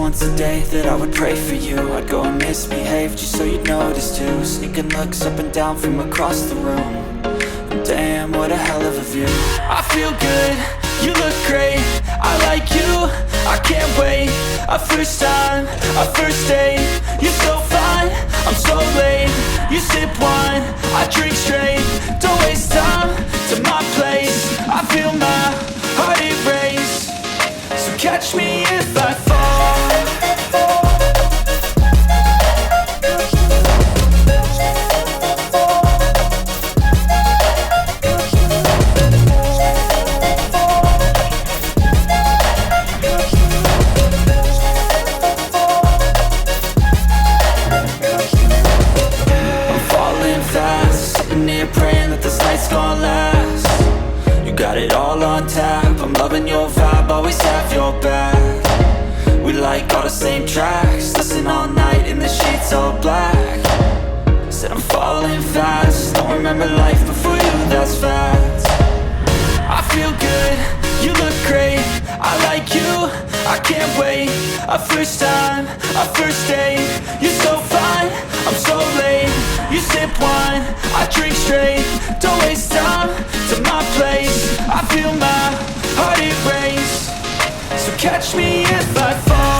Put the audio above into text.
once a day that I would pray for you. I'd go and misbehave just so you'd notice too. Sneaking looks up and down from across the room. And damn, what a hell of a view. I feel good, you look great, I like you, I can't wait. A first time, a first date, you're so fine, I'm so late. You sip wine, I drink straight. Don't waste time to my place. I feel my heart erase. So catch me if I fall. Praying that this night's gonna last. You got it all on tap, I'm loving your vibe, always have your back. We like all the same tracks, listen all night in the sheets all black. Said I'm falling fast, don't remember life before you, that's fact. I feel good, you look great, I like you, I can't wait. A first time, a first date, you're so fine, I'm so late. You sip wine, I drink straight. Don't waste time to my place. I feel my heart erase. So catch me if I fall.